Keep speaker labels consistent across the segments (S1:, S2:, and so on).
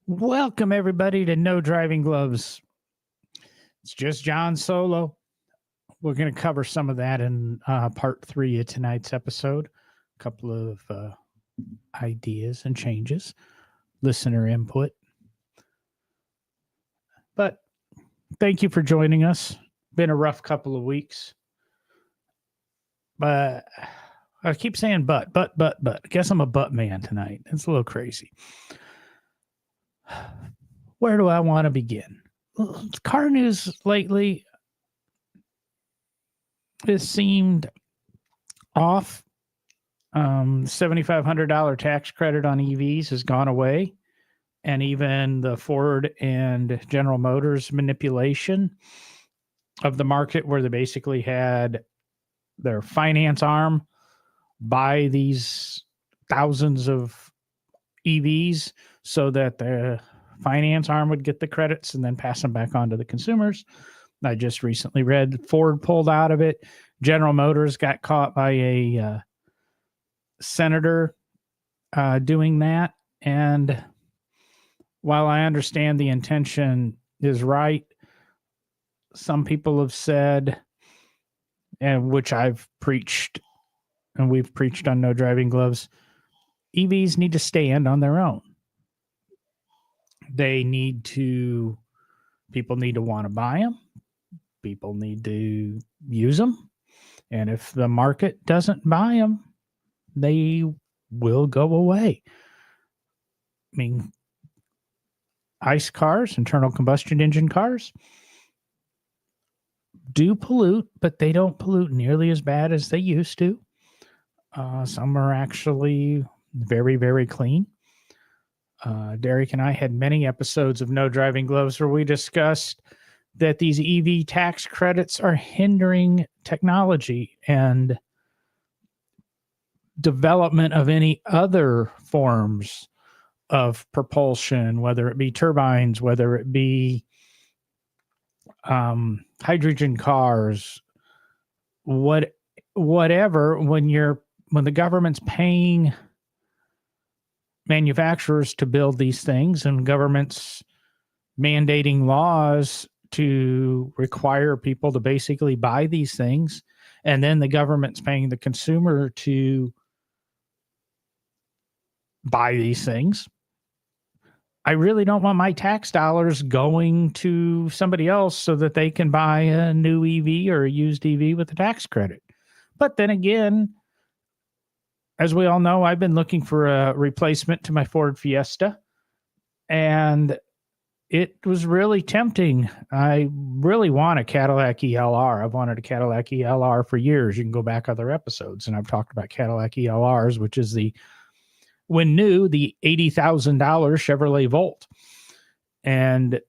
S1: Welcome, everybody, to No Driving Gloves. It's just John solo. We're going to cover some of that in part 3 of tonight's episode. A couple of ideas and changes, listener input. But thank you for joining us. Been a rough couple of weeks. But I keep saying but. I guess I'm a but man tonight. It's a little crazy. Where do I want to begin? Car news lately has seemed off. $7,500 tax credit on EVs has gone away. And even the Ford and General Motors manipulation of the market, where they basically had their finance arm buy these thousands of EVs so that the finance arm would get the credits and then pass them back on to the consumers. I just recently read Ford pulled out of it. General Motors got caught by a senator doing that. And while I understand the intention is right, some people have said, and which I've preached, and we've preached on No Driving Gloves, EVs need to stand on their own. People need to want to buy them. People need to use them. And if the market doesn't buy them, they will go away. I mean, ICE cars, internal combustion engine cars, do pollute, but they don't pollute nearly as bad as they used to. Some are actually very, very clean. Derek and I had many episodes of No Driving Gloves where we discussed that these EV tax credits are hindering technology and development of any other forms of propulsion, whether it be turbines, whether it be hydrogen cars, whatever. When the government's paying manufacturers to build these things and government's mandating laws to require people to basically buy these things, and then the government's paying the consumer to buy these things, I really don't want my tax dollars going to somebody else so that they can buy a new EV or a used EV with a tax credit. But then again, as we all know, I've been looking for a replacement to my Ford Fiesta, and it was really tempting. I really want a Cadillac ELR. I've wanted a Cadillac ELR for years. You can go back other episodes, and I've talked about Cadillac ELRs, which is when new, the $80,000 Chevrolet Volt. And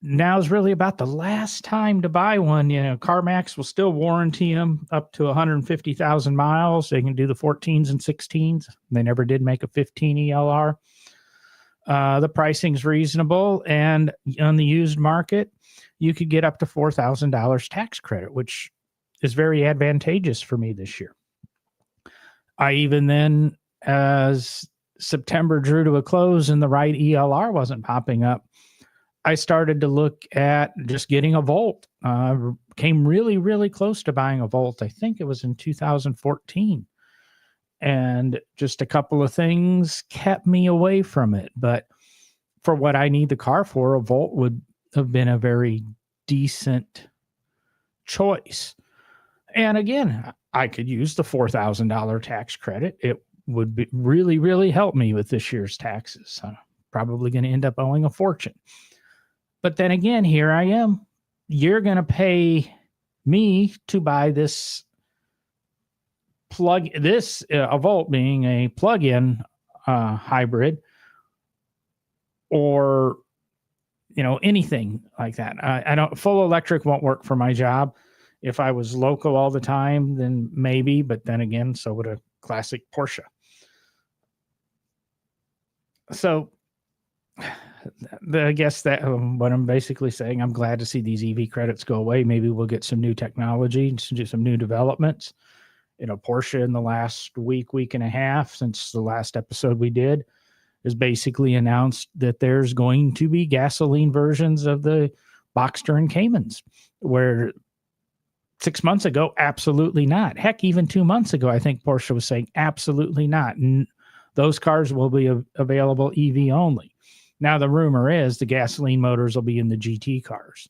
S1: now is really about the last time to buy one. CarMax will still warranty them up to 150,000 miles. They can do the 14s and 16s. They never did make a 15 ELR. The pricing's reasonable. And on the used market, you could get up to $4,000 tax credit, which is very advantageous for me this year. I even then, as September drew to a close and the right ELR wasn't popping up, I started to look at just getting a Volt. Came really, really close to buying a Volt. I think it was in 2014. And just a couple of things kept me away from it. But for what I need the car for, a Volt would have been a very decent choice. And again, I could use the $4,000 tax credit. It would really, really help me with this year's taxes. I'm probably going to end up owing a fortune. But then again, here I am. You're going to pay me to buy this a Volt being a plug-in hybrid, or anything like that. I don't. Full electric won't work for my job. If I was local all the time, then maybe. But then again, so would a classic Porsche. So I guess that what I'm basically saying, I'm glad to see these EV credits go away. Maybe we'll get some new technology, some new developments. Porsche in the last week and a half since the last episode we did has basically announced that there's going to be gasoline versions of the Boxster and Caymans, where 6 months ago, absolutely not. Heck, even 2 months ago, I think Porsche was saying absolutely not. And those cars will be available EV only. Now, the rumor is the gasoline motors will be in the GT cars.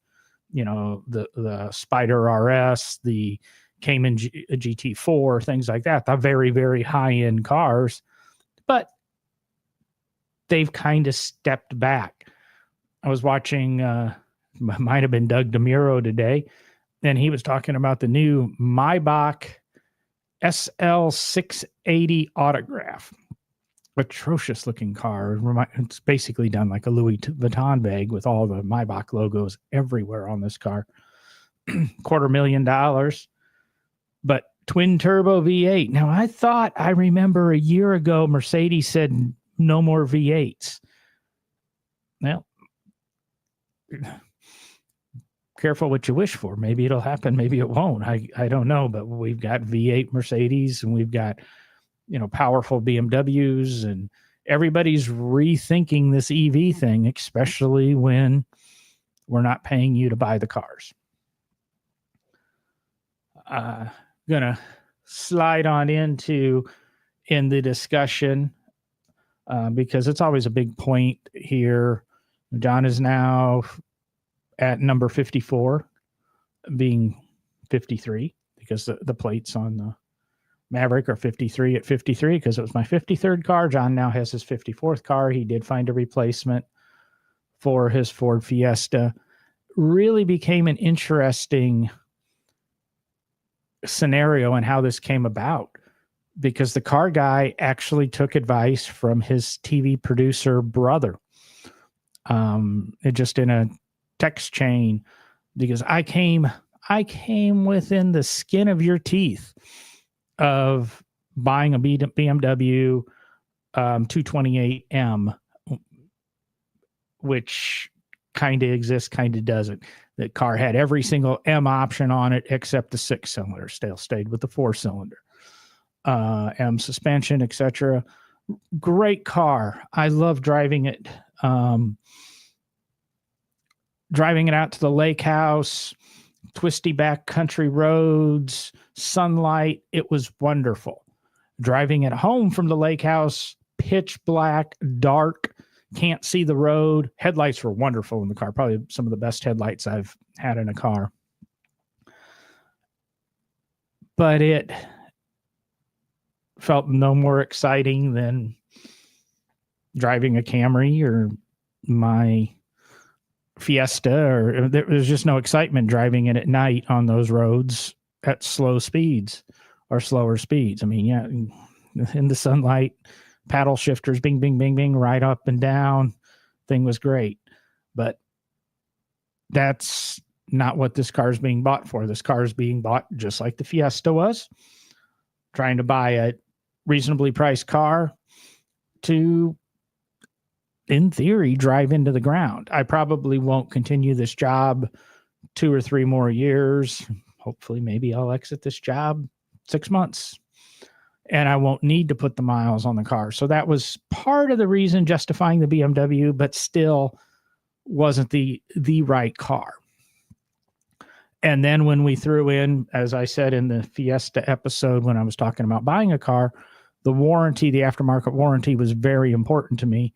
S1: You know, the Spider RS, the Cayman GT4, things like that. The very, very high-end cars. But they've kind of stepped back. I was watching, might have been Doug DeMuro today, and he was talking about the new Maybach SL680 Autograph. Atrocious looking car. It's basically done like a Louis Vuitton bag with all the Maybach logos everywhere on this car. $250,000, but twin turbo V8. Now, I remember a year ago, Mercedes said no more V8s. Well, careful what you wish for. Maybe it'll happen. Maybe it won't. I don't know, but we've got V8 Mercedes and we've got, powerful BMWs, and everybody's rethinking this EV thing, especially when we're not paying you to buy the cars. Gonna slide on in the discussion because it's always a big point here. John is now at number 54, being 53 because the plates on the Maverick are 53 at 53 because it was my 53rd car. John now has his 54th car. He did find a replacement for his Ford Fiesta. Really became an interesting scenario in how this came about, because the car guy actually took advice from his TV producer brother. It just in a text chain, because I came within the skin of your teeth of buying a BMW 228M, which kind of exists, kind of doesn't. The car had every single M option on it except the 6-cylinder. Still stayed with the 4-cylinder. M suspension, etc. Great car. I love driving it. Driving it out to the lake house, twisty back country roads, sunlight. It was wonderful. Driving it home from the lake house, pitch black, dark, can't see the road. Headlights were wonderful in the car. Probably some of the best headlights I've had in a car. But it felt no more exciting than driving a Camry or my Fiesta, or there was just no excitement driving it at night on those roads at slow speeds or slower speeds. I mean, yeah, in the sunlight, paddle shifters, bing, bing, bing, bing, right up and down. Thing was great. But that's not what this car is being bought for. This car is being bought just like the Fiesta was, trying to buy a reasonably priced car to, in theory, drive into the ground. I probably won't continue this job 2 or 3 more years. Hopefully, maybe I'll exit this job 6 months, and I won't need to put the miles on the car. So that was part of the reason justifying the BMW, but still wasn't the right car. And then when we threw in, as I said in the Fiesta episode, when I was talking about buying a car, the warranty, the aftermarket warranty, was very important to me.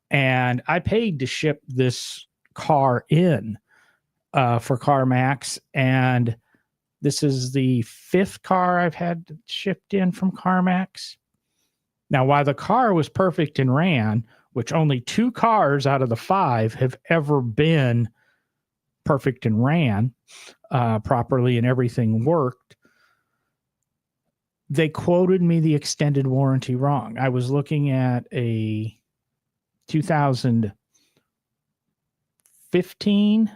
S1: And I paid to ship this car in for CarMax. And this is the 5th car I've had shipped in from CarMax. Now, while the car was perfect and ran, which only 2 cars out of the 5 have ever been perfect and ran properly and everything worked, they quoted me the extended warranty wrong. I was looking at a 2015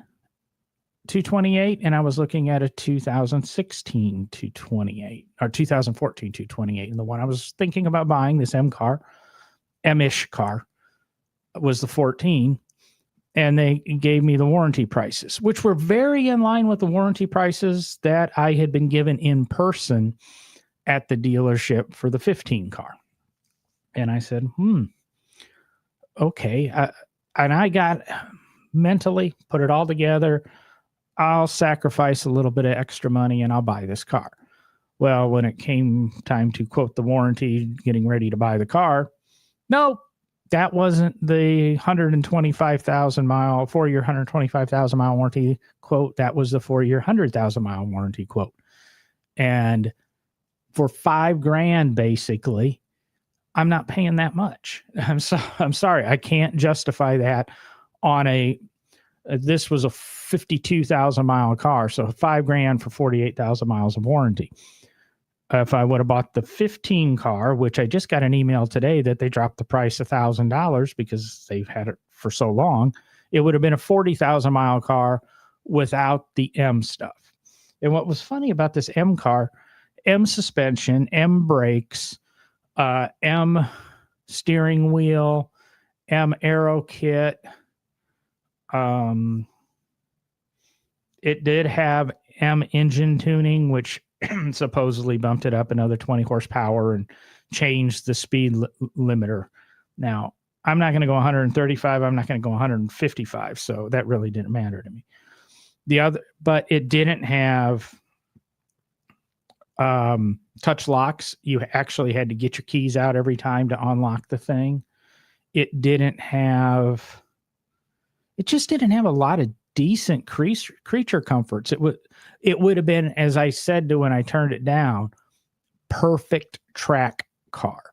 S1: 228, and I was looking at a 2016 228, or 2014 228. And the one I was thinking about buying, this M-ish car, was the 14. And they gave me the warranty prices, which were very in line with the warranty prices that I had been given in person at the dealership for the 15 car. And I said, okay. And I got mentally put it all together. I'll sacrifice a little bit of extra money and I'll buy this car. Well, when it came time to quote the warranty, getting ready to buy the car, nope, that wasn't the 125,000 mile, 4-year, 125,000 mile warranty quote. That was the 4-year, 100,000 mile warranty quote. And for $5,000, basically, I'm not paying that much. I'm sorry. I can't justify that on this was a 52,000 mile car. So $5,000 for 48,000 miles of warranty. If I would have bought the 15 car, which I just got an email today that they dropped the price $1,000 because they've had it for so long, it would have been a 40,000 mile car without the M stuff. And what was funny about this M car, M suspension, M brakes, M steering wheel, M aero kit. It did have M engine tuning, which supposedly bumped it up another 20 horsepower and changed the speed limiter. Now, I'm not going to go 135. I'm not going to go 155. So that really didn't matter to me. But it didn't have touch locks. You actually had to get your keys out every time to unlock the thing. It just didn't have a lot of decent creature comforts. It would have been, as I said when I turned it down, perfect track car.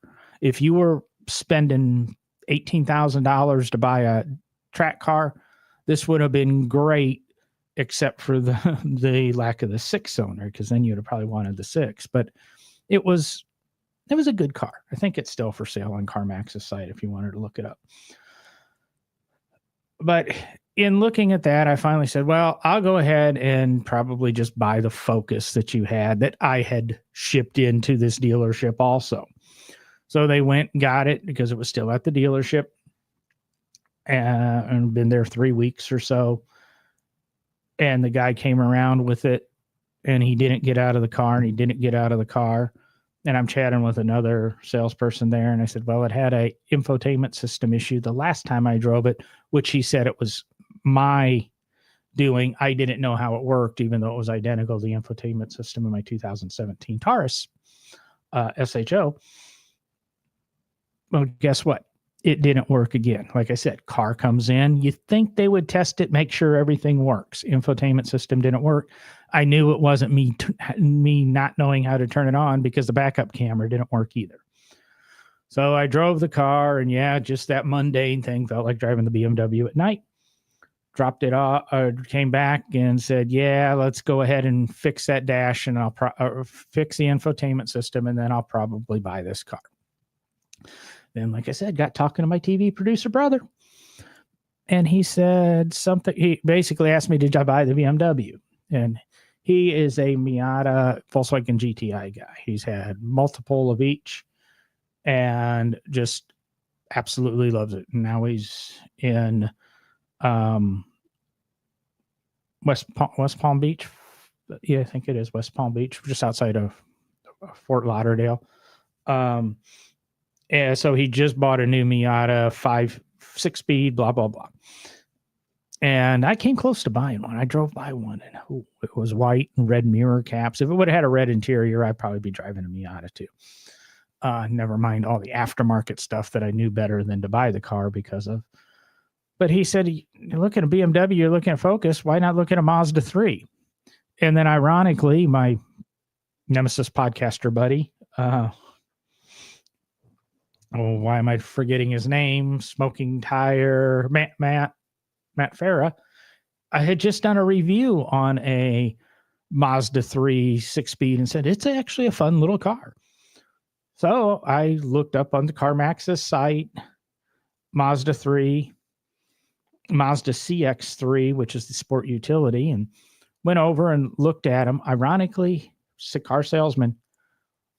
S1: If you were spending $18,000 to buy a track car, this would have been great, except for the lack of the 6-cylinder, because then you'd have probably wanted the 6. But it was a good car. I think it's still for sale on CarMax's site if you wanted to look it up. But in looking at that, I finally said, well, I'll go ahead and probably just buy the Focus that you had that I had shipped into this dealership also. So they went and got it because it was still at the dealership and been there 3 weeks or so. And the guy came around with it and he didn't get out of the car. And I'm chatting with another salesperson there. And I said, well, it had a infotainment system issue the last time I drove it, which he said it was my doing. I didn't know how it worked, even though it was identical to the infotainment system in my 2017 Taurus SHO. Well, guess what? It didn't work again. Like I said, car comes in. You think they would test it, make sure everything works. Infotainment system didn't work. I knew it wasn't me not knowing how to turn it on because the backup camera didn't work either. So I drove the car, and yeah, just that mundane thing. Felt like driving the BMW at night. Dropped it off, came back and said, yeah, let's go ahead and fix that dash, and I'll fix the infotainment system, and then I'll probably buy this car. Then, like I said, got talking to my TV producer brother, and he said something. He basically asked me, did I buy the BMW? And he is a Miata Volkswagen GTI guy. He's had multiple of each and just absolutely loves it. And now he's in West Palm Beach. Yeah, I think it is West Palm Beach, just outside of Fort Lauderdale. And so he just bought a new Miata 6-speed, blah, blah, blah. And I came close to buying one. I drove by one, and it was white and red mirror caps. If it would have had a red interior, I'd probably be driving a Miata too. Never mind all the aftermarket stuff that I knew better than to buy the car because of. But he said, you're looking at a BMW, you're looking at Focus. Why not look at a Mazda 3? And then ironically, my Nemesis podcaster buddy, why am I forgetting his name? Smoking Tire, Matt Farah. I had just done a review on a Mazda 3 6-speed and said, it's actually a fun little car. So I looked up on the CarMax's site, Mazda 3, Mazda CX-3, which is the sport utility, and went over and looked at them. Ironically, car salesman,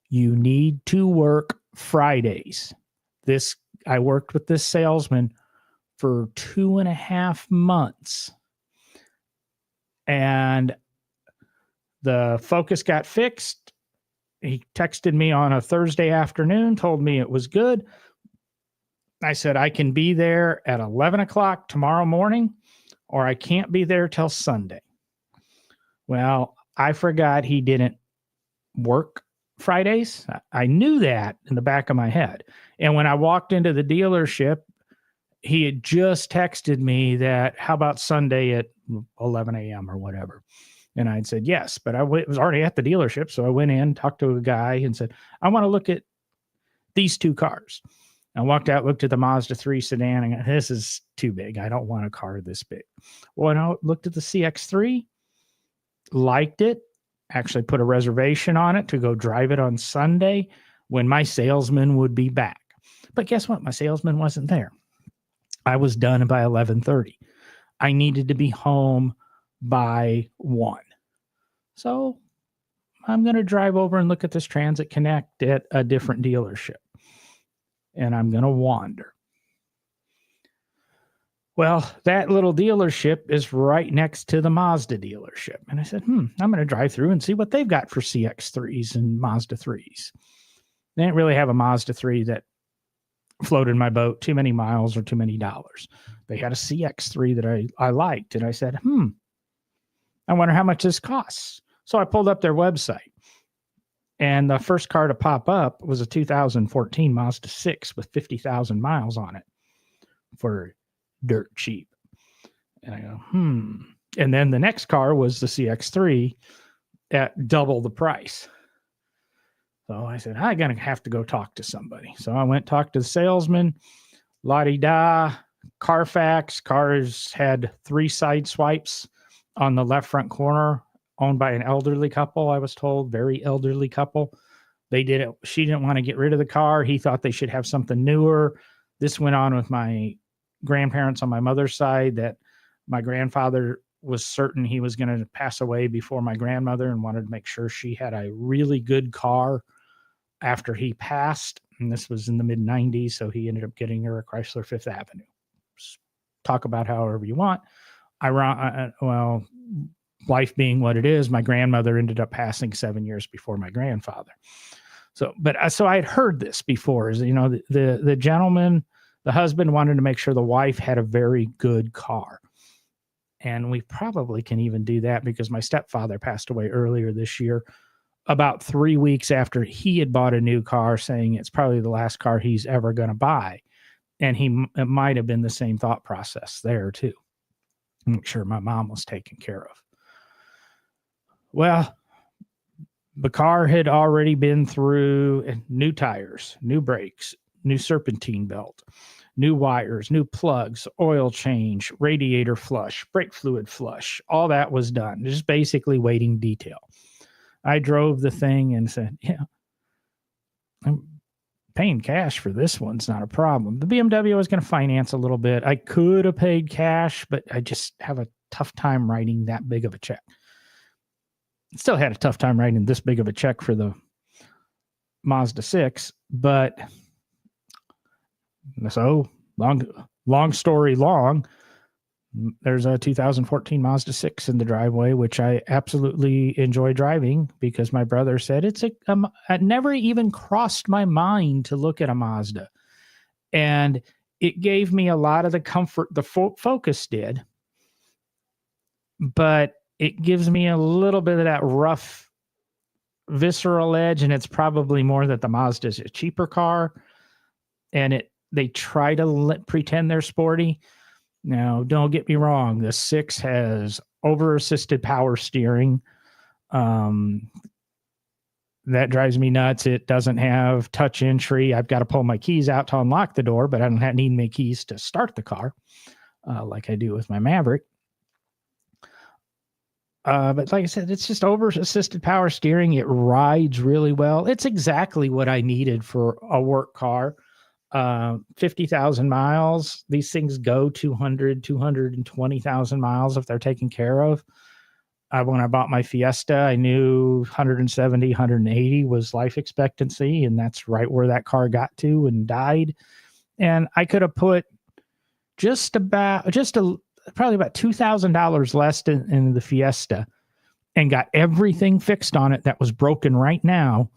S1: you need to work Fridays. I worked with this salesman for 2.5 months, and the Focus got fixed. He texted me on a Thursday afternoon, told me it was good. I said, I can be there at 11 o'clock tomorrow morning, or I can't be there till Sunday. Well, I forgot he didn't work Fridays. I knew that in the back of my head. And when I walked into the dealership, he had just texted me that, how about Sunday at 11 a.m. or whatever? And I'd said, yes, but I was already at the dealership. So I went in, talked to a guy and said, I want to look at these two cars. I walked out, looked at the Mazda 3 sedan, and this is too big. I don't want a car this big. Well, I looked at the CX3, liked it, actually put a reservation on it to go drive it on Sunday when my salesman would be back. But guess what? My salesman wasn't there. I was done by 11:30. I needed to be home by 1. So I'm going to drive over and look at this Transit Connect at a different dealership. And I'm going to wander. Well, that little dealership is right next to the Mazda dealership. And I said, I'm going to drive through and see what they've got for CX3s and Mazda 3s. They didn't really have a Mazda 3 that floated my boat, too many miles or too many dollars. They had a CX3 that I liked. And I said, I wonder how much this costs. So I pulled up their website. And the first car to pop up was a 2014 Mazda 6 with 50,000 miles on it for dirt cheap. And I go, And then the next car was the CX3 at double the price. So I said, I'm going to have to go talk to somebody. So I went talk to the salesman, la-di-da, Carfax. Cars had 3 side swipes on the left front corner, owned by an elderly couple, I was told, very elderly couple. They did it. She didn't want to get rid of the car. He thought they should have something newer. This went on with my grandparents on my mother's side, that my grandfather was certain he was going to pass away before my grandmother and wanted to make sure she had a really good car after he passed. And this was in the mid 90s. So he ended up getting her a Chrysler Fifth Avenue. Talk about however you want. Well, life being what it is, my grandmother ended up passing 7 years before my grandfather. So I had heard this before, is, the gentleman, the husband wanted to make sure the wife had a very good car. And we probably can even do that because my stepfather passed away earlier this year, about 3 weeks after he had bought a new car, saying it's probably the last car he's ever going to buy. And it might have been the same thought process there too. Make sure my mom was taken care of. Well, the car had already been through new tires, new brakes, new serpentine belt, new wires, new plugs, oil change, radiator flush, brake fluid flush. All that was done. Just basically waiting detail. I drove the thing and said, I'm paying cash for this one's not a problem. The BMW I was going to finance a little bit. I could have paid cash, but I just have a tough time writing that big of a check. Still had a tough time writing this big of a check for the Mazda 6, but so long story long, there's a 2014 Mazda 6 in the driveway, which I absolutely enjoy driving because my brother said it never even crossed my mind to look at a Mazda. And it gave me a lot of the comfort the Focus did, but it gives me a little bit of that rough, visceral edge, and it's probably more that the Mazda is a cheaper car, and they try to pretend they're sporty. Now, don't get me wrong. The 6 has over-assisted power steering. That drives me nuts. It doesn't have touch entry. I've got to pull my keys out to unlock the door, but I don't need my keys to start the car like I do with my Maverick. But like I said, it's just over-assisted power steering. It rides really well. It's exactly what I needed for a work car. 50,000 miles. These things go 220,000 miles if they're taken care of. When I bought my Fiesta, I knew 170, 180 was life expectancy, and that's right where that car got to and died. And I could have put probably about $2,000 less in the Fiesta and got everything fixed on it that was broken right now,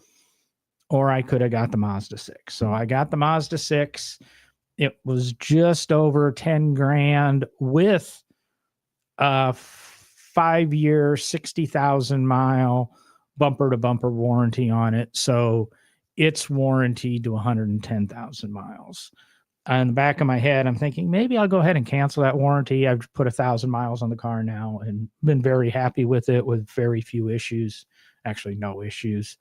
S1: or I could have got the Mazda 6. So I got the Mazda 6. It was just over 10 grand with a 5-year, 60,000 mile bumper to bumper warranty on it. So it's warranted to 110,000 miles. On the back of my head, I'm thinking maybe I'll go ahead and cancel that warranty. I've put 1,000 miles on the car now and been very happy with it with very few issues, actually no issues.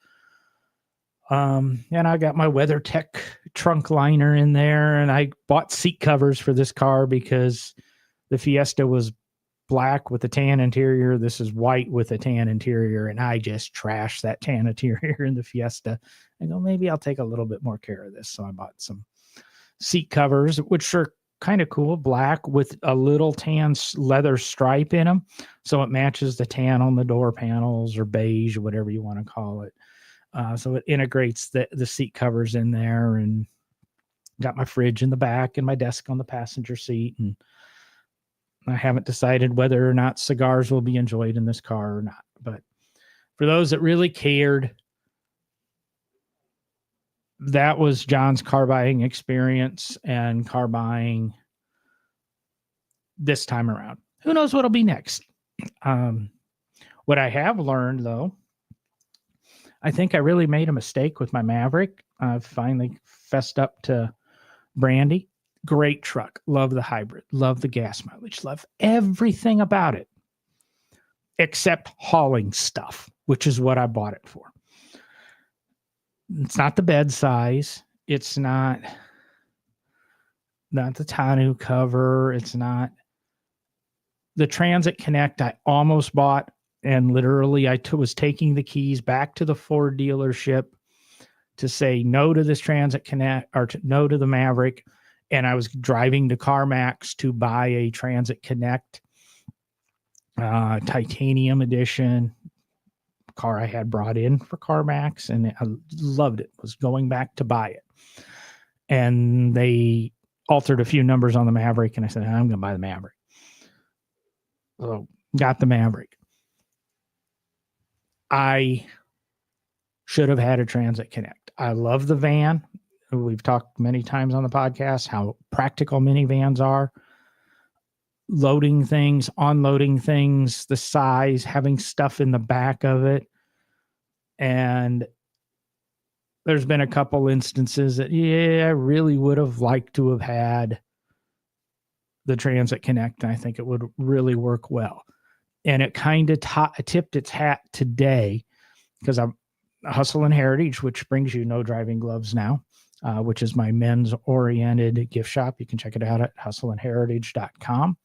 S1: And I got my WeatherTech trunk liner in there, and I bought seat covers for this car because the Fiesta was black with a tan interior. This is white with a tan interior, and I just trashed that tan interior in the Fiesta. I go, maybe I'll take a little bit more care of this. So I bought some seat covers, which are kind of cool, black with a little tan leather stripe in them. So it matches the tan on the door panels, or beige, or whatever you want to call it. So it integrates the seat covers in there, and got my fridge in the back and my desk on the passenger seat. And I haven't decided whether or not cigars will be enjoyed in this car or not. But for those that really cared, that was John's car buying experience and car buying this time around. Who knows what'll be next? What I have learned, though, I think I really made a mistake with my Maverick. I've finally fessed up to Brandy. Great truck. Love the hybrid. Love the gas mileage. Love everything about it except hauling stuff, which is what I bought it for. It's not the bed size. It's not the tonneau cover. It's not the Transit Connect I almost bought. And literally, I was taking the keys back to the Ford dealership to say no to this Transit Connect, or no to the Maverick. And I was driving to CarMax to buy a Transit Connect titanium edition car I had brought in for CarMax, and I loved it. Was going back to buy it. And they altered a few numbers on the Maverick, and I said, I'm going to buy the Maverick. So got the Maverick. I should have had a Transit Connect. I love the van. We've talked many times on the podcast how practical minivans are. Loading things, unloading things, the size, having stuff in the back of it. And there's been a couple instances that, I really would have liked to have had the Transit Connect, and I think it would really work well. And it kind of tipped its hat today because I'm Hustle and Heritage, which brings you No Driving Gloves now, which is my men's oriented gift shop. You can check it out at hustleandheritage.com.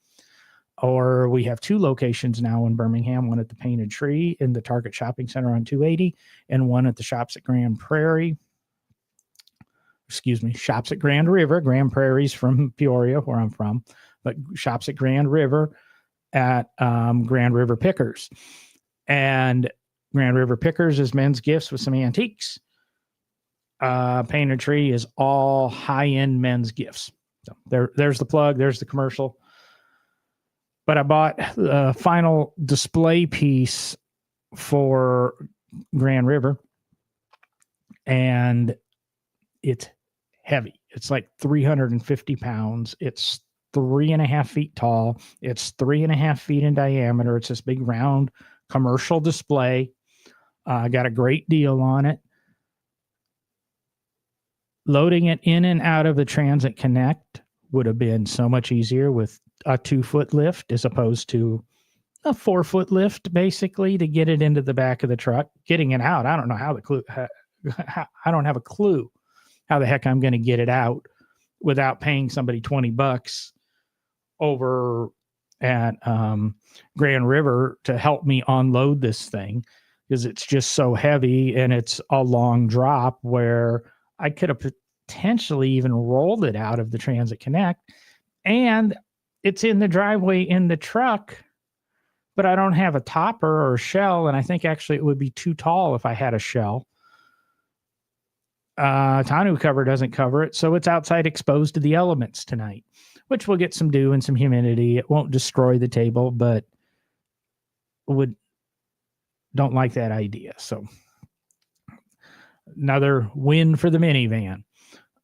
S1: Or we have 2 locations now in Birmingham, one at the Painted Tree in the Target Shopping Center on 280, and one at the Shops at Grand Prairie. Shops at Grand River. Grand Prairie's from Peoria, where I'm from, but Shops at Grand River at Grand River Pickers. And Grand River Pickers is men's gifts with some antiques. Painted Tree is all high-end men's gifts. So there's the plug. There's the commercial. But I bought the final display piece for Grand River, and it's heavy. It's like 350 pounds. It's 3.5 feet tall. It's 3.5 feet in diameter. It's this big round commercial display. I got a great deal on it. Loading it in and out of the Transit Connect would have been so much easier with a 2-foot lift as opposed to a 4-foot lift, basically, to get it into the back of the truck. Getting it out, I don't know I don't have a clue how the heck I'm going to get it out without paying somebody $20 over at Grand River to help me unload this thing, because it's just so heavy and it's a long drop where I could have potentially even rolled it out of the Transit Connect, and it's in the driveway in the truck, but I don't have a topper or a shell, and I think actually it would be too tall if I had a shell. Tonneau cover doesn't cover it, so it's outside exposed to the elements tonight, which will get some dew and some humidity. It won't destroy the table, but don't like that idea. So another win for the minivan.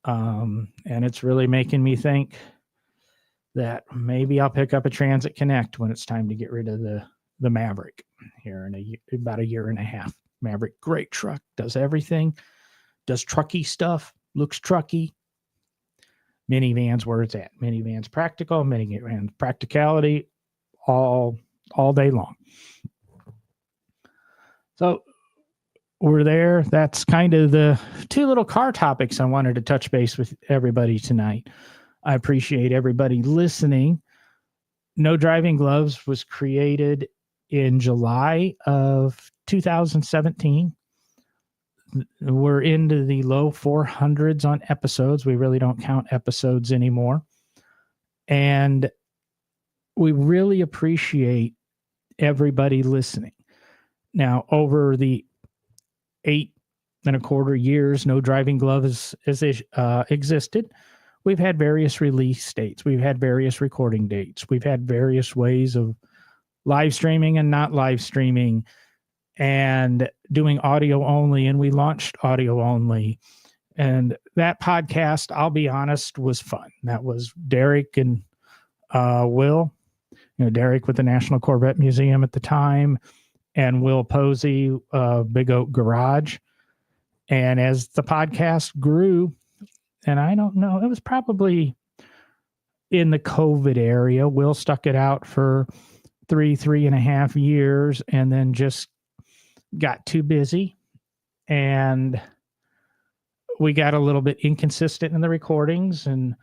S1: And it's really making me think that maybe I'll pick up a Transit Connect when it's time to get rid of the Maverick here in about a year and a half. Maverick, great truck, does everything, does trucky stuff, looks trucky. Minivans, where it's at. Minivans practical, minivans practicality, all day long. So we're there. That's kind of the two little car topics I wanted to touch base with everybody tonight. I appreciate everybody listening. No Driving Gloves was created in July of 2017. We're into the low 400s on episodes. We really don't count episodes anymore. And we really appreciate everybody listening. Now, over the 8.25 years No Driving Gloves has existed, we've had various release dates. We've had various recording dates. We've had various ways of live streaming and not live streaming and doing audio only. And we launched audio only. And that podcast, I'll be honest, was fun. That was Derek and Will, Derek with the National Corvette Museum at the time, and Will Posey, Big Oak Garage. And as the podcast grew, and I don't know, it was probably in the COVID area, Will stuck it out for 3.5 years, and then just got too busy. And we got a little bit inconsistent in the recordings, and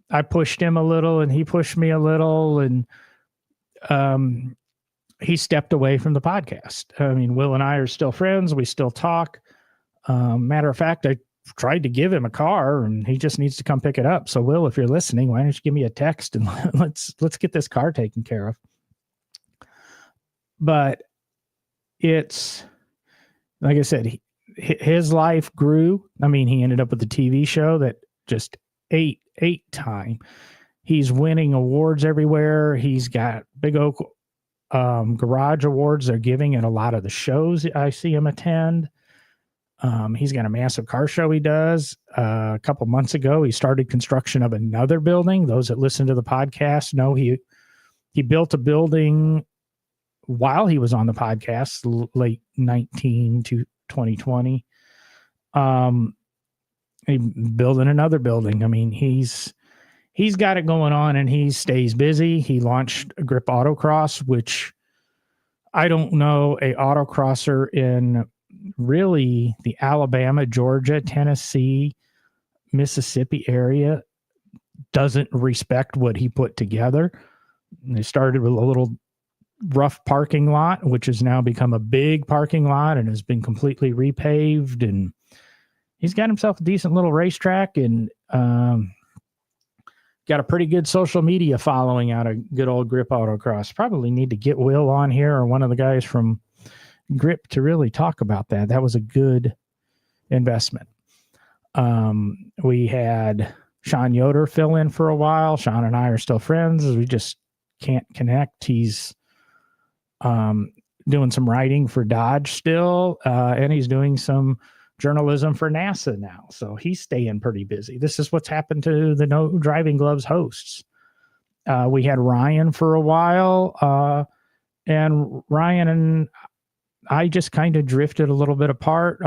S1: I pushed him a little and he pushed me a little, and he stepped away from the podcast. I mean, Will and I are still friends. We still talk. Matter of fact, I tried to give him a car and he just needs to come pick it up. So Will, if you're listening, why don't you give me a text and let's get this car taken care of. But it's, like I said, his life grew. I mean, he ended up with a TV show that just ate time. He's winning awards everywhere. He's got Big Oak Garage Awards they're giving at a lot of the shows I see him attend. He's got a massive car show he does. A couple months ago, he started construction of another building. Those that listen to the podcast know he built a building while he was on the podcast, late 19 to 2020. He building another building. I mean, he's got it going on and he stays busy. He launched a Grip Autocross, which I don't know a autocrosser in really the Alabama, Georgia, Tennessee, Mississippi area doesn't respect what he put together. And they started with a little rough parking lot, which has now become a big parking lot and has been completely repaved. And he's got himself a decent little racetrack and got a pretty good social media following out of good old Grip Autocross. Probably need to get Will on here or one of the guys from Grip to really talk about that. That was a good investment. We had Sean Yoder fill in for a while. Sean and I are still friends. We just can't connect. He's doing some writing for Dodge still, and he's doing some journalism for NASA now. So he's staying pretty busy. This is what's happened to the No Driving Gloves hosts. We had Ryan for a while, and Ryan and I just kind of drifted a little bit apart.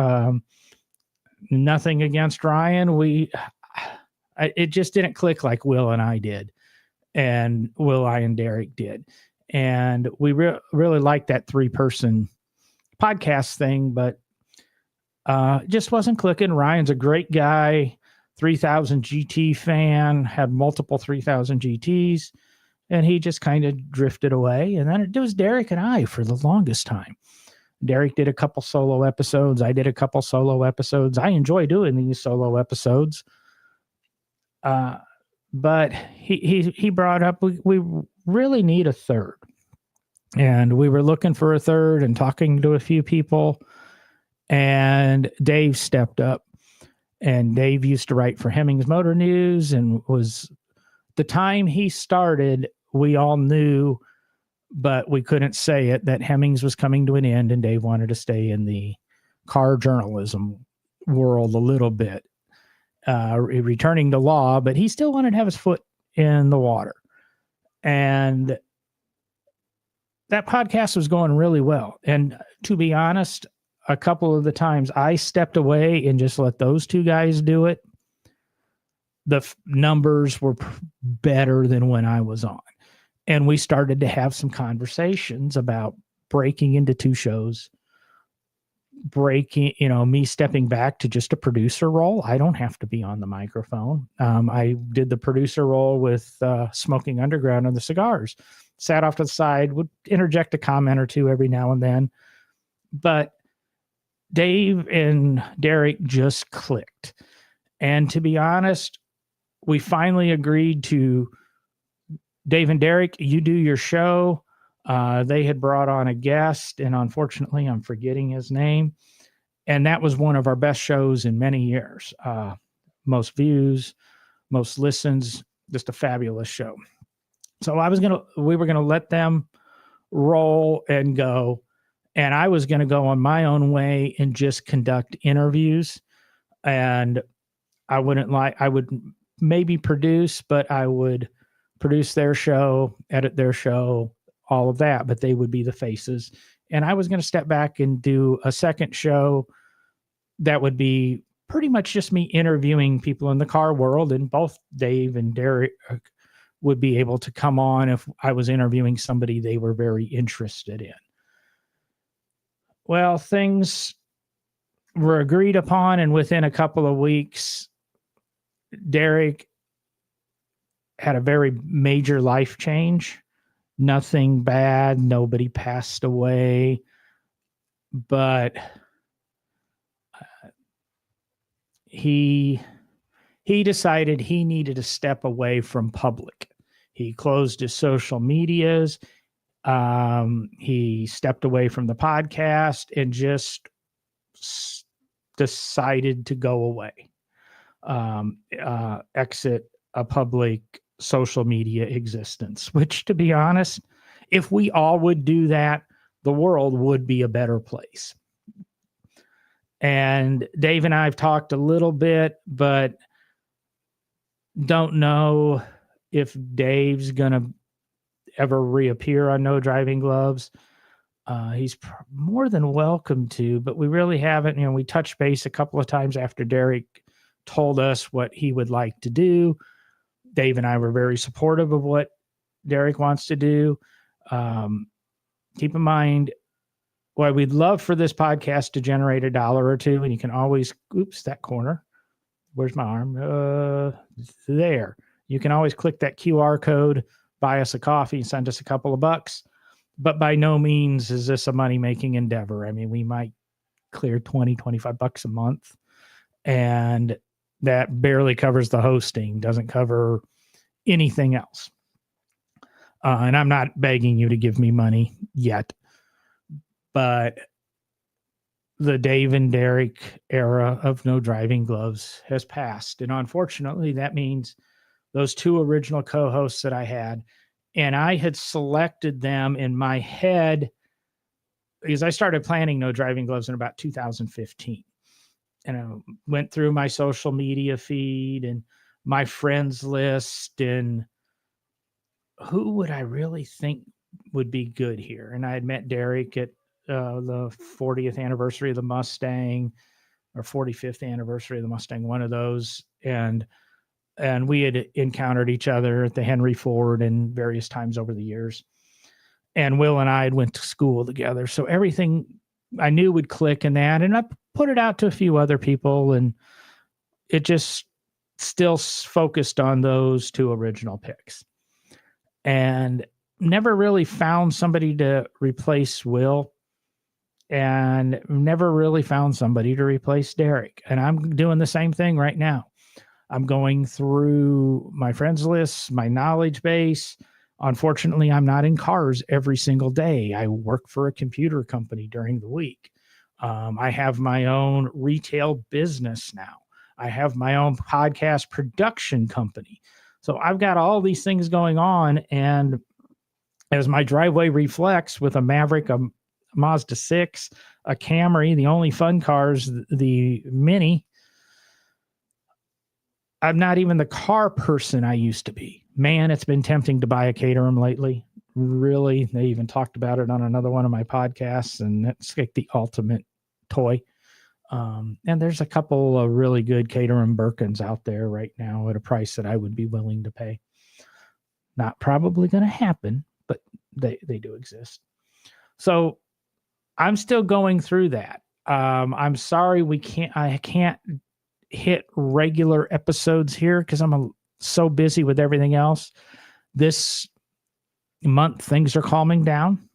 S1: Nothing against Ryan. It just didn't click like Will and I did, and Will, I, and Derek did. And we really liked that 3-person podcast thing, but just wasn't clicking. Ryan's a great guy, 3000 GT fan, had multiple 3000 GTs, and he just kind of drifted away. And then it was Derek and I for the longest time. Derek did a couple solo episodes. I did a couple solo episodes. I enjoy doing these solo episodes. But he brought up, we really need a third. And we were looking for a third and talking to a few people. And Dave stepped up. And Dave used to write for Hemmings Motor News and was, the time he started, we all knew, but we couldn't say it, that Hemmings was coming to an end and Dave wanted to stay in the car journalism world a little bit. returning to law, but he still wanted to have his foot in the water. And that podcast was going really well. And to be honest, a couple of the times I stepped away and just let those two guys do it, the numbers were better than when I was on. And we started to have some conversations about breaking into two shows, me stepping back to just a producer role. I don't have to be on the microphone. I did the producer role with Smoking Underground on the cigars, sat off to the side, would interject a comment or two every now and then. But Dave and Derek just clicked. And to be honest, we finally agreed to, Dave and Derek, you do your show. They had brought on a guest, and unfortunately, I'm forgetting his name. And that was one of our best shows in many years. Most views, most listens, just a fabulous show. So we were going to let them roll and go. And I was going to go on my own way and just conduct interviews. And I would maybe produce, but I would produce their show, edit their show, all of that, but they would be the faces. And I was going to step back and do a second show that would be pretty much just me interviewing people in the car world, and both Dave and Derek would be able to come on if I was interviewing somebody they were very interested in. Well, things were agreed upon, and within a couple of weeks, Derek had a very major life change. Nothing bad. Nobody passed away. But he decided he needed to step away from public. He closed his social medias. He stepped away from the podcast and just decided to go away, exit a public social media existence, which, to be honest, if we all would do that, the world would be a better place. And Dave and I have talked a little bit, but don't know if Dave's going to ever reappear on No Driving Gloves. He's more than welcome to, but we really haven't. We touched base a couple of times after Derek told us what he would like to do. Dave and I were very supportive of what Derek wants to do. Keep in mind, what we'd love for this podcast to generate $1 or $2, and you can always, that corner. Where's my arm? There. You can always click that QR code, buy us a coffee, and send us a couple of bucks. But by no means is this a money-making endeavor. I mean, we might clear $20-25 a month, and that barely covers the hosting, doesn't cover anything else. And I'm not begging you to give me money yet, but the Dave and Derek era of No Driving Gloves has passed. And unfortunately, that means those two original co-hosts that I had, and I had selected them in my head because I started planning No Driving Gloves in about 2015. And I went through my social media feed and my friends list and who would I really think would be good here. And I had met Derek at the 40th anniversary of the Mustang, or 45th anniversary of the Mustang, one of those. And we had encountered each other at the Henry Ford and various times over the years. And Will and I had went to school together. So everything I knew would click in that. And I put it out to a few other people, and it just still focused on those two original picks. And never really found somebody to replace Will, and never really found somebody to replace Derek. And I'm doing the same thing right now. I'm going through my friends list, my knowledge base. Unfortunately, I'm not in cars every single day. I work for a computer company during the week. I have my own retail business now. I have my own podcast production company. So I've got all these things going on. And as my driveway reflects with a Maverick, a Mazda 6, a Camry, the only fun cars, the Mini, I'm not even the car person I used to be. Man, it's been tempting to buy a Caterham lately. Really, they even talked about it on another one of my podcasts, and it's like the ultimate toy. And there's a couple of really good Caterham Birkins out there right now at a price that I would be willing to pay. Not probably going to happen, but they do exist. So I'm still going through that. I'm sorry I can't hit regular episodes here because I'm so busy with everything else. This month, things are calming down.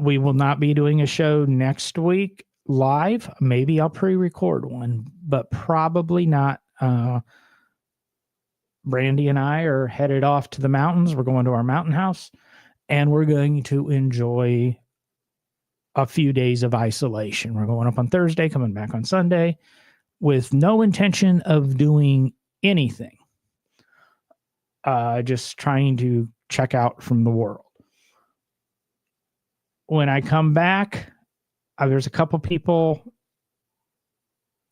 S1: We will not be doing a show next week live. Maybe I'll pre-record one, but probably not. Brandy and I are headed off to the mountains. We're going to our mountain house, and we're going to enjoy a few days of isolation. We're going up on Thursday, coming back on Sunday, with no intention of doing anything. Just trying to check out from the world. When I come back, there's a couple people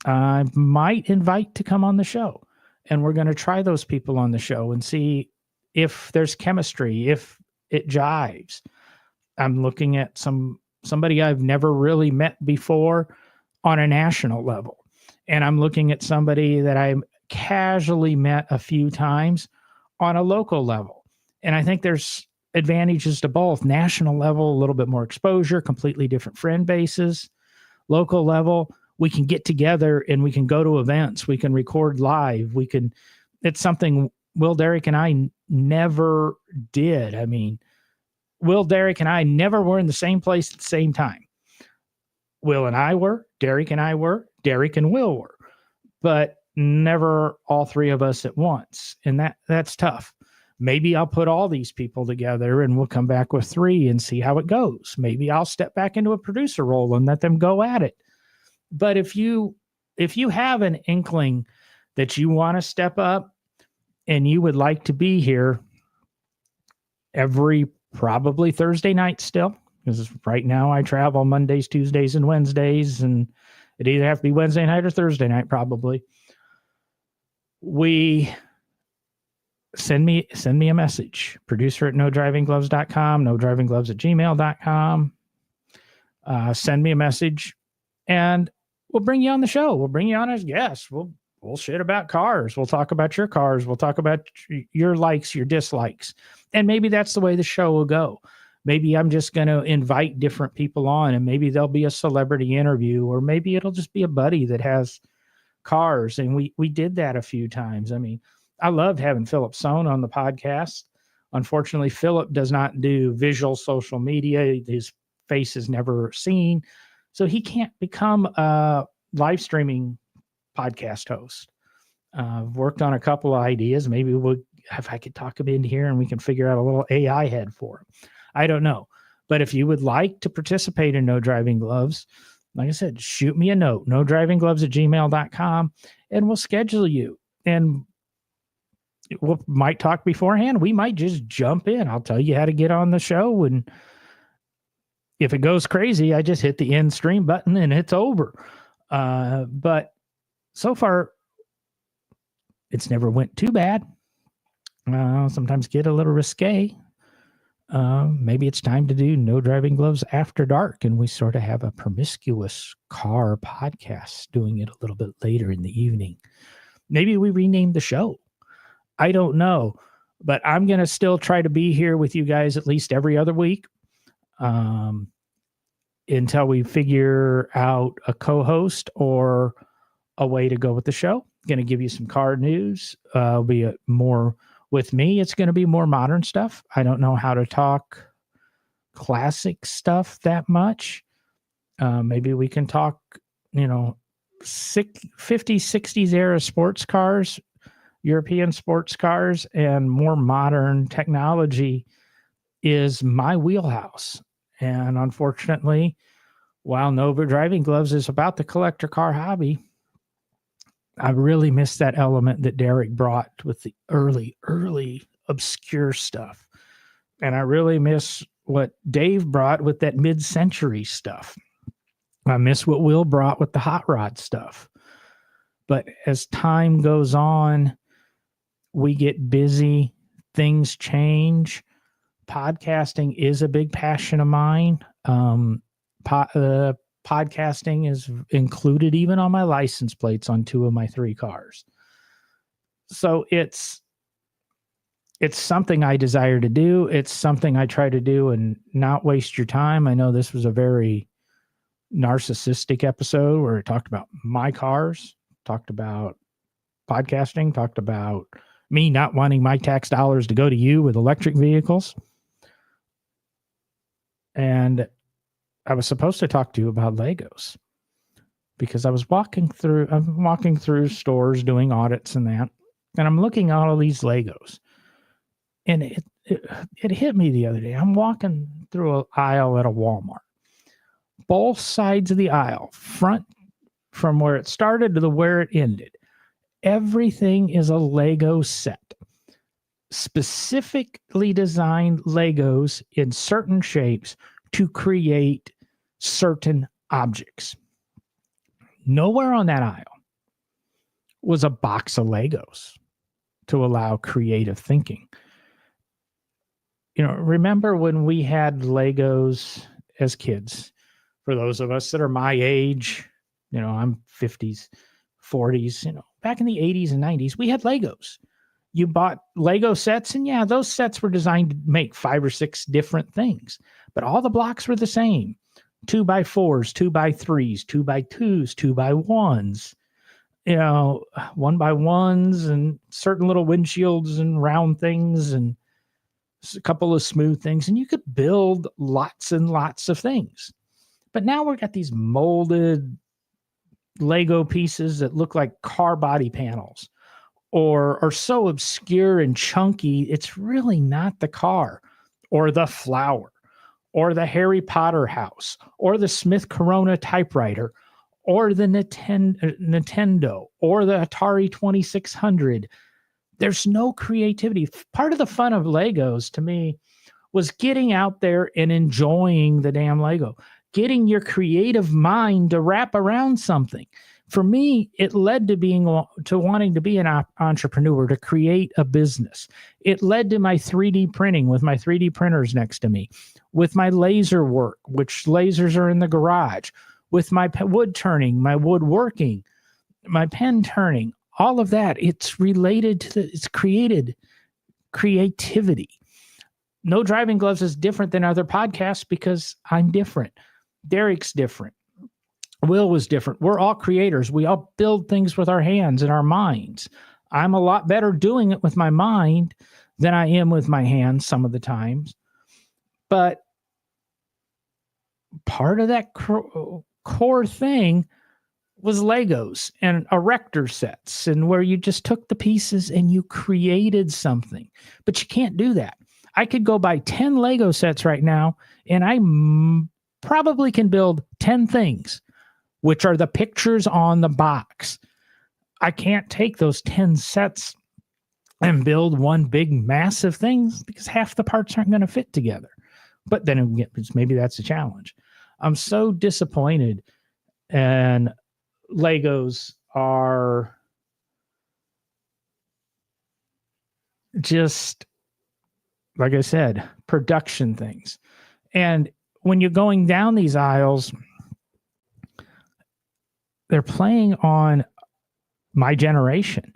S1: I might invite to come on the show. And we're going to try those people on the show and see if there's chemistry, if it jives. I'm looking at somebody I've never really met before on a national level. And I'm looking at somebody that I casually met a few times on a local level. And I think there's advantages to both. National level, a little bit more exposure, completely different friend bases. Local level, we can get together and we can go to events. We can record live. It's something Will, Derek, and I never did. I mean, Will, Derek, and I never were in the same place at the same time. Will and I were, Derek and I were, Derek and Will were, but never all three of us at once. And that's tough. Maybe I'll put all these people together and we'll come back with 3 and see how it goes. Maybe I'll step back into a producer role and let them go at it. But if you have an inkling that you want to step up and you would like to be here every probably Thursday night still, because right now I travel Mondays, Tuesdays, and Wednesdays, and it either have to be Wednesday night or Thursday night probably. Send me a message. Producer at nodrivinggloves.com, nodrivinggloves@gmail.com. Send me a message and we'll bring you on the show. We'll bring you on as guests. We'll shit about cars. We'll talk about your cars. We'll talk about your likes, your dislikes. And maybe that's the way the show will go. Maybe I'm just going to invite different people on and maybe there'll be a celebrity interview, or maybe it'll just be a buddy that has cars. And we did that a few times. I mean, I loved having Philip Sohn on the podcast. Unfortunately, Philip does not do visual social media. His face is never seen. So he can't become a live streaming podcast host. I've worked on a couple of ideas. Maybe if I could talk him in here and we can figure out a little AI head for him. I don't know. But if you would like to participate in No Driving Gloves, like I said, shoot me a note, nodrivinggloves@gmail.com, and we'll schedule you. And we might talk beforehand. We might just jump in. I'll tell you how to get on the show. And if it goes crazy, I just hit the end stream button and it's over. But so far, it's never went too bad. Sometimes get a little risque. Maybe it's time to do No Driving Gloves After Dark, and we sort of have a promiscuous car podcast doing it a little bit later in the evening. Maybe we rename the show. I don't know, but I'm going to still try to be here with you guys at least every other week until we figure out a co-host or a way to go with the show. Going to give you some car news. Be more with me. It's going to be more modern stuff. I don't know how to talk classic stuff that much. Maybe we can talk, 50s, 60s era sports cars, European sports cars, and more modern technology is my wheelhouse. And unfortunately, while No Driving Gloves is about the collector car hobby, I really miss that element that Derek brought with the early obscure stuff. And I really miss what Dave brought with that mid-century stuff. I miss what Will brought with the hot rod stuff. But as time goes on, we get busy, things change. Podcasting is a big passion of mine. Podcasting is included even on my license plates on 2 of my 3 cars. So it's something I desire to do. It's something I try to do and not waste your time. I know this was a very narcissistic episode where I talked about my cars, talked about podcasting, talked about me not wanting my tax dollars to go to you with electric vehicles. And I was supposed to talk to you about Legos because I'm walking through stores doing audits and that, and I'm looking at all these Legos. And it hit me the other day. I'm walking through an aisle at a Walmart. Both sides of the aisle, front from where it started to where it ended, everything is a Lego set. Specifically designed Legos in certain shapes to create certain objects. Nowhere on that aisle was a box of Legos to allow creative thinking. Remember when we had Legos as kids? For those of us that are my age, I'm 50s, 40s, back in the 80s and 90s, we had Legos. You bought Lego sets, and yeah, those sets were designed to make 5 or 6 different things, but all the blocks were the same. 2x4s, 2x3s, 2x2s, 2x1s, 1x1s, and certain little windshields and round things and a couple of smooth things, and you could build lots and lots of things. But now we've got these molded Lego pieces that look like car body panels or are so obscure and chunky, it's really not the car or the flower or the Harry Potter house or the Smith Corona typewriter or the Nintendo or the Atari 2600. There's no creativity. Part of the fun of Legos to me was getting out there and enjoying the damn Lego, getting your creative mind to wrap around something. For me, it led to wanting to be an entrepreneur, to create a business. It led to my 3D printing with my 3D printers next to me, with my laser work, which lasers are in the garage, with my wood turning, my woodworking, my pen turning, all of that. It's related to it's created creativity. No Driving Gloves is different than other podcasts because I'm different. Derek's different. Will was different. We're all creators. We all build things with our hands and our minds. I'm a lot better doing it with my mind than I am with my hands some of the times. But part of that core thing was Legos and erector sets, and where you just took the pieces and you created something. But you can't do that. I could go buy 10 Lego sets right now, and I probably can build 10 things, which are the pictures on the box. I can't take those 10 sets and build one big massive thing because half the parts aren't going to fit together. But then maybe that's a challenge. I'm so disappointed, and Legos are just, like I said, production things. And when you're going down these aisles, they're playing on my generation.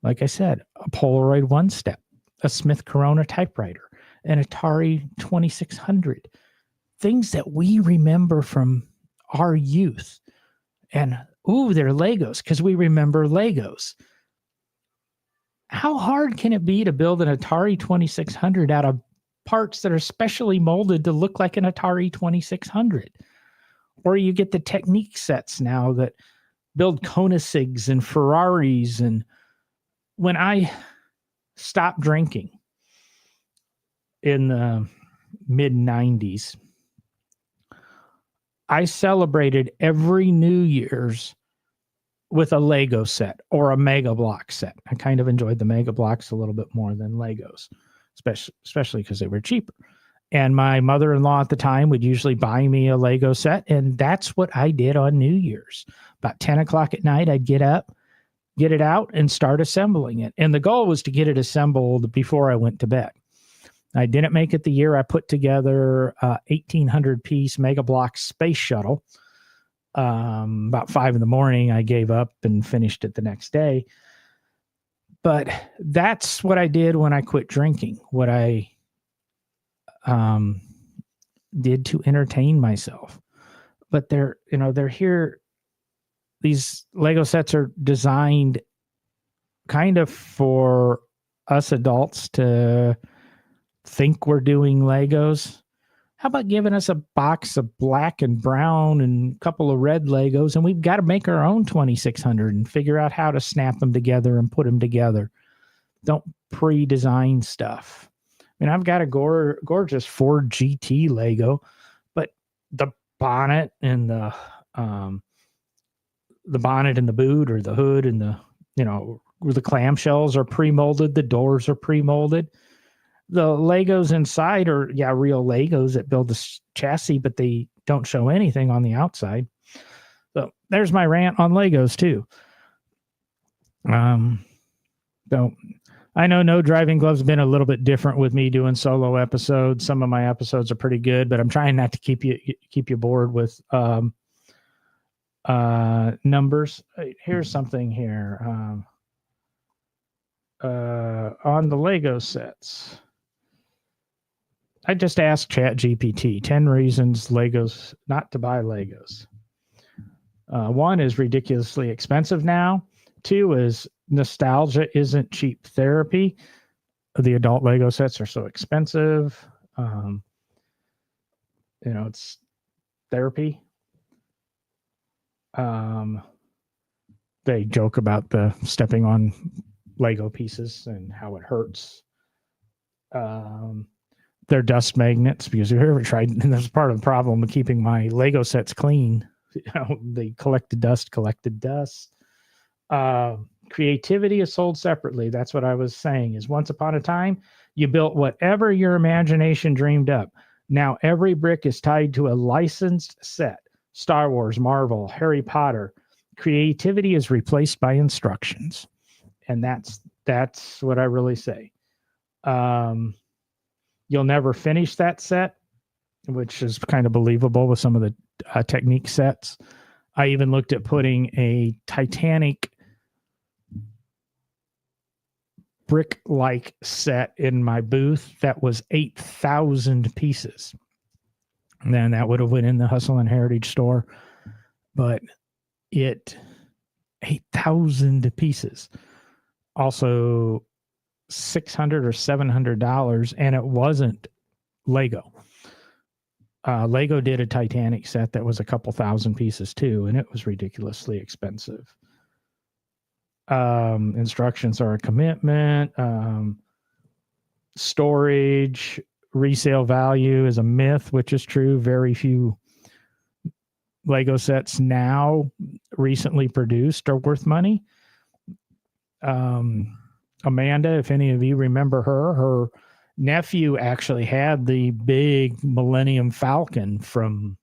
S1: Like I said, a Polaroid One Step, a Smith Corona typewriter, an Atari 2600, things that we remember from our youth. And, they're Legos because we remember Legos. How hard can it be to build an Atari 2600 out of parts that are specially molded to look like an Atari 2600? Or you get the Technique sets now that build Koenigseggs and Ferraris. And when I stopped drinking in the mid-90s, I celebrated every New Year's with a Lego set or a Mega Block set. I kind of enjoyed the Mega Blocks a little bit more than Legos, especially because they were cheaper. And my mother-in-law at the time would usually buy me a Lego set. And that's what I did on New Year's. About 10 o'clock at night, I'd get up, get it out, and start assembling it. And the goal was to get it assembled before I went to bed. I didn't make it the year I put together a 1,800-piece Mega Block space shuttle. About 5 a.m, I gave up and finished it the next day. But that's what I did when I quit drinking. What I did to entertain myself. But they're here. These Lego sets are designed kind of for us adults to think we're doing Legos. How about giving us a box of black and brown and a couple of red Legos, and we've got to make our own 2,600 and figure out how to snap them together and put them together. Don't pre-design stuff. I mean, I've got a gorgeous Ford GT Lego, but the bonnet and the bonnet and the boot, or the hood and the clamshells are pre-molded. The doors are pre-molded. The Legos inside are, real Legos that build the chassis, but they don't show anything on the outside. So there's my rant on Legos too. So I know No Driving Gloves has been a little bit different with me doing solo episodes. Some of my episodes are pretty good, but I'm trying not to keep you bored with numbers. Here's something here on the Lego sets. I just asked ChatGPT 10 reasons Legos not to buy Legos. 1 is ridiculously expensive now. 2 is nostalgia isn't cheap therapy. The adult Lego sets are so expensive. It's therapy. They joke about the stepping on Lego pieces and how it hurts. They're dust magnets, because if you ever tried, and that's part of the problem of keeping my Lego sets clean. They collected dust. Creativity is sold separately. That's what I was saying, is once upon a time, you built whatever your imagination dreamed up. Now every brick is tied to a licensed set. Star Wars, Marvel, Harry Potter. Creativity is replaced by instructions. And that's what I really say. You'll never finish that set, which is kind of believable with some of the Technique sets. I even looked at putting a Titanic brick-like set in my booth that was 8,000 pieces. And then that would have went in the Hustle and Heritage store. But 8,000 pieces. Also $600 or $700, and it wasn't Lego. Lego did a Titanic set that was a couple thousand pieces too, and it was ridiculously expensive. Instructions are a commitment. Storage, resale value is a myth, which is true. Very few Lego sets now recently produced are worth money. Amanda, if any of you remember her nephew actually had the big Millennium Falcon from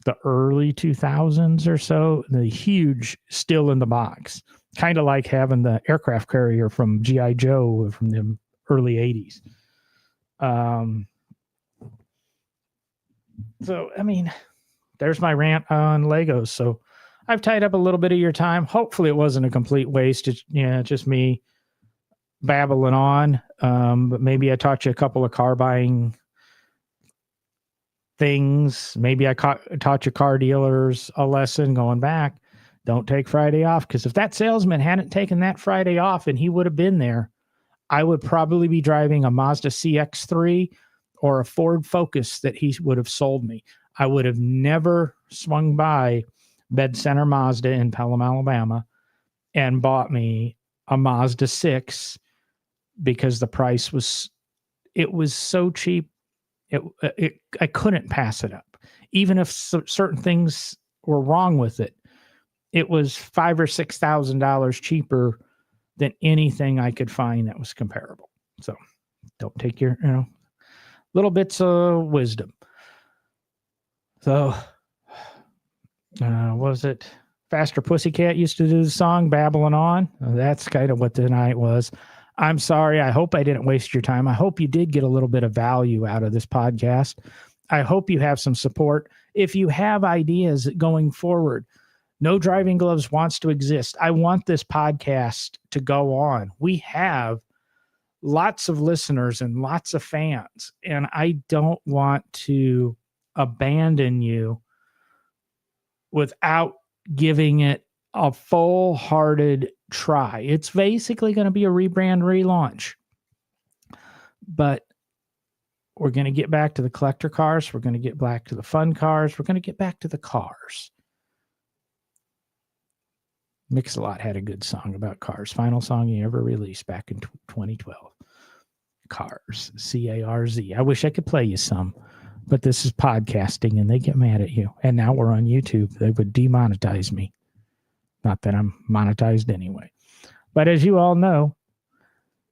S1: the early 2000s or so, the huge, still in the box, kind of like having the aircraft carrier from G.I. Joe from the early 80s. So, I mean, there's my rant on Legos. So I've tied up a little bit of your time. Hopefully it wasn't a complete waste. It's, just me babbling on. But maybe I taught you a couple of car buying things. Maybe I taught you car dealers a lesson going back. Don't take Friday off, because if that salesman hadn't taken that Friday off and he would have been there, I would probably be driving a Mazda CX-3 or a Ford Focus that he would have sold me. I would have never swung by Bed Center Mazda in Pelham, Alabama, and bought me a Mazda 6 because the price was so cheap. I couldn't pass it up. Even if certain things were wrong with it, it was $5,000 or $6,000 cheaper than anything I could find that was comparable. So don't take your, little bits of wisdom. So, was it Faster Pussycat used to do the song Babbling On? That's kind of what tonight was. I'm sorry. I hope I didn't waste your time. I hope you did get a little bit of value out of this podcast. I hope you have some support. If you have ideas going forward, No Driving Gloves wants to exist. I want this podcast to go on. We have lots of listeners and lots of fans, and I don't want to abandon you without giving it a full-hearted try. It's basically going to be a rebrand relaunch, but we're going to get back to the collector cars. We're going to get back to the fun cars. We're going to get back to the cars. Mix-a-Lot had a good song about cars. Final song he ever released back in 2012. Cars, C-A-R-Z. I wish I could play you some, but this is podcasting and they get mad at you. And now we're on YouTube. They would demonetize me. Not that I'm monetized anyway. But as you all know,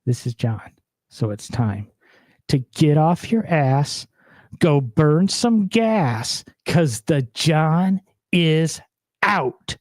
S1: this is John. So it's time to get off your ass, go burn some gas, because the John is out.